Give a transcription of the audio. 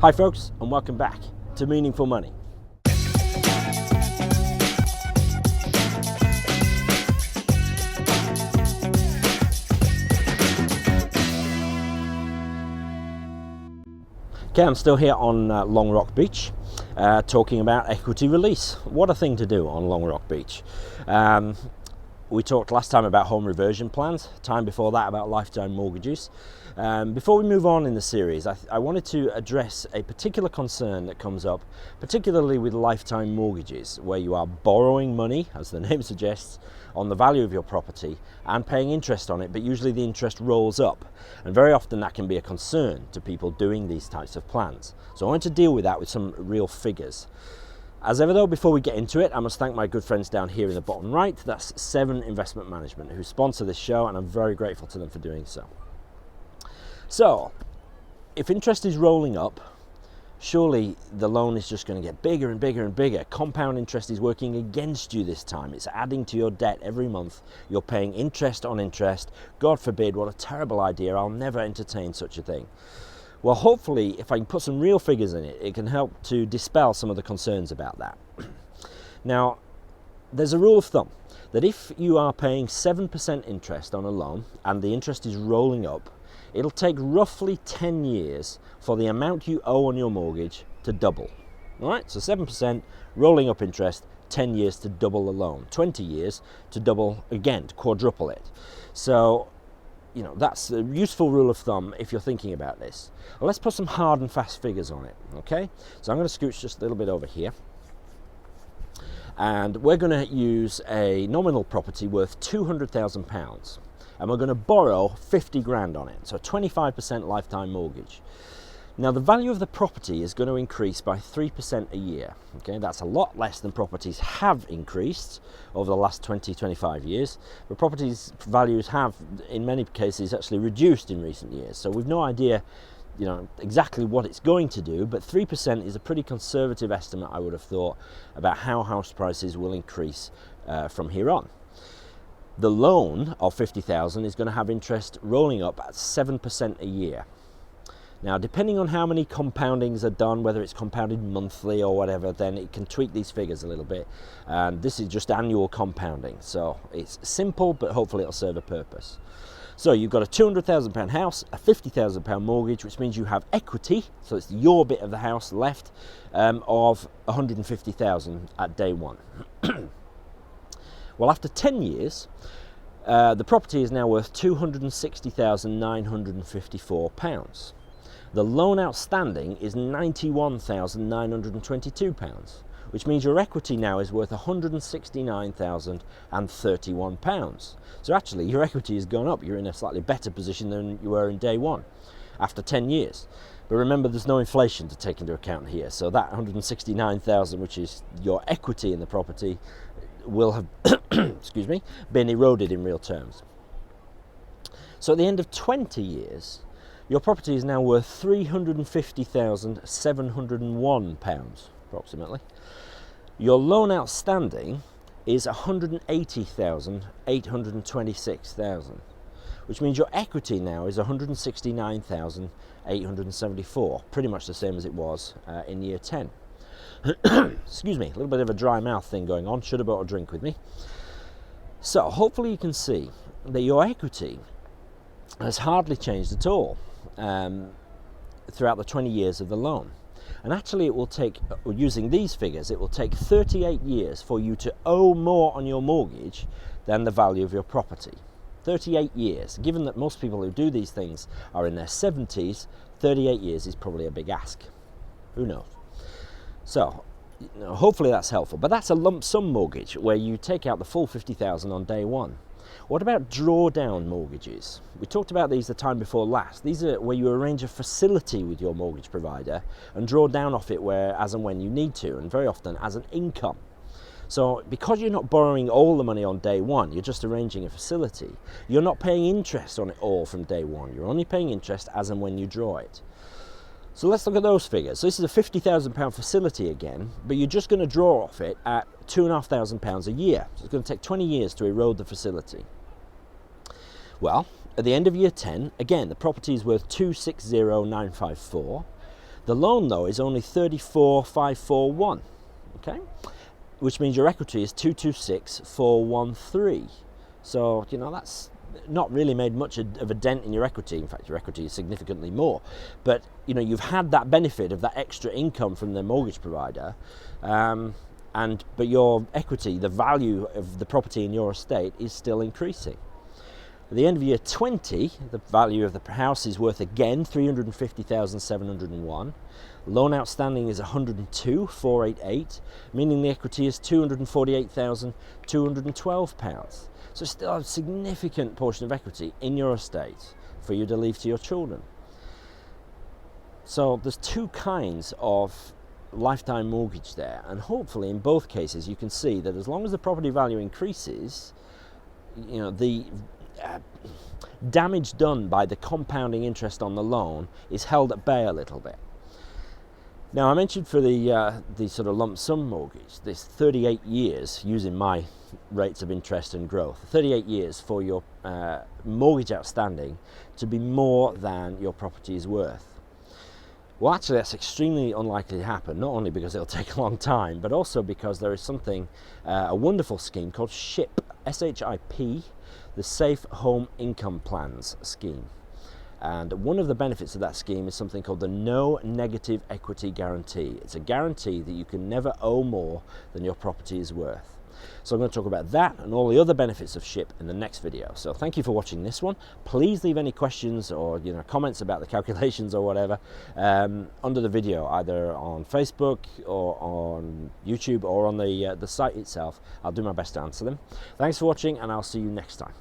Hi folks, and welcome back to Meaningful Money. Okay, I'm still here on Long Rock Beach talking about equity release. What a thing to do on Long Rock Beach. We talked last time about home reversion plans, time before that about lifetime mortgages. Before we move on in the series, I wanted to address a particular concern that comes up, particularly with lifetime mortgages, where you are borrowing money, as the name suggests, on the value of your property and paying interest on it, but usually the interest rolls up. And very often that can be a concern to people doing these types of plans. So I want to deal with that with some real figures. As ever though, before we get into it, I must thank my good friends down here in the bottom right. That's 7 Investment Management, who sponsor this show, and I'm very grateful to them for doing so. So, if interest is rolling up, surely the loan is just going to get bigger and bigger and bigger. Compound interest is working against you this time. It's adding to your debt every month. You're paying interest on interest. God forbid, what a terrible idea. I'll never entertain such a thing. Well, hopefully, if I can put some real figures in it, it can help to dispel some of the concerns about that. Now, there's a rule of thumb that if you are paying 7% interest on a loan and the interest is rolling up, it'll take roughly 10 years for the amount you owe on your mortgage to double. All right, so 7% rolling up interest, 10 years to double the loan, 20 years to double again, to quadruple it. So, you know, that's a useful rule of thumb if you're thinking about this. Well, let's put some hard and fast figures on it, okay? So I'm going to scooch just a little bit over here. And we're going to use a nominal property worth £200,000. And we're going to borrow 50 grand on it, so 25% lifetime mortgage. Now, the value of the property is going to increase by 3% a year. Okay, that's a lot less than properties have increased over the last 20-25 years. But properties values have, in many cases, actually reduced in recent years. So we've no idea, you know, exactly what it's going to do. But 3% is a pretty conservative estimate, I would have thought, about how house prices will increase from here on. The loan of $50,000 is going to have interest rolling up at 7% a year. Now, depending on how many compoundings are done, whether it's compounded monthly or whatever, then it can tweak these figures a little bit. And this is just annual compounding. So it's simple, but hopefully it'll serve a purpose. So you've got a £200,000 house, a £50,000 mortgage, which means you have equity, so it's your bit of the house left, of $150,000 at day one. Well, after 10 years, the property is now worth £260,954. The loan outstanding is £91,922, which means your equity now is worth £169,031. So actually, your equity has gone up. You're in a slightly better position than you were in day one after 10 years. But remember, there's no inflation to take into account here. So that $169,000, which is your equity in the property, will have excuse me, been eroded in real terms. So at the end of 20 years, your property is now worth £350,701 approximately. Your loan outstanding is £180,826, which means your equity now is £169,874, pretty much the same as it was in year 10. Excuse me, a little bit of a dry mouth thing going on. Should have brought a drink with me. So hopefully you can see that your equity has hardly changed at all throughout the 20 years of the loan. And actually it will take, using these figures, it will take 38 years for you to owe more on your mortgage than the value of your property. 38 years. Given that most people who do these things are in their 70s, 38 years is probably a big ask. Who knows? So, hopefully that's helpful. But that's a lump sum mortgage where you take out the full $50,000 on day one. What about drawdown mortgages? We talked about these the time before last. These are where you arrange a facility with your mortgage provider and draw down off it where, as and when you need to, and very often as an income. So because you're not borrowing all the money on day one, you're just arranging a facility, you're not paying interest on it all from day one. You're only paying interest as and when you draw it. So let's look at those figures. So this is a £50,000 facility again, but you're just going to draw off it at £2,500 a year. So it's going to take 20 years to erode the facility. Well, at the end of year 10, again, the property is worth £260,954. The loan, though, is only 34,541, okay, which means your equity is 226,413. So, you know, that's not really made much of a dent in your equity. In fact, your equity is significantly more. But, you know, you've had that benefit of that extra income from the mortgage provider, but your equity, the value of the property in your estate, is still increasing. At the end of year 20, the value of the house is worth again 350,701. Loan outstanding is 102,488, meaning the equity is 248,212 pounds. So still a significant portion of equity in your estate for you to leave to your children. So there's two kinds of lifetime mortgage there, and hopefully in both cases you can see that as long as the property value increases, you know, the damage done by the compounding interest on the loan is held at bay a little bit. Now, I mentioned for the sort of lump sum mortgage, this 38 years, using my rates of interest and growth, 38 years for your mortgage outstanding to be more than your property is worth. Well, actually, that's extremely unlikely to happen, not only because it'll take a long time, but also because there is something, a wonderful scheme called SHIP, S-H-I-P, the Safe Home Income Plans scheme. And one of the benefits of that scheme is something called the No Negative Equity Guarantee. It's a guarantee that you can never owe more than your property is worth. So I'm going to talk about that and all the other benefits of SHIP in the next video. So thank you for watching this one. Please leave any questions or comments about the calculations or whatever under the video, either on Facebook or on YouTube or on the site itself. I'll do my best to answer them. Thanks for watching, and I'll see you next time.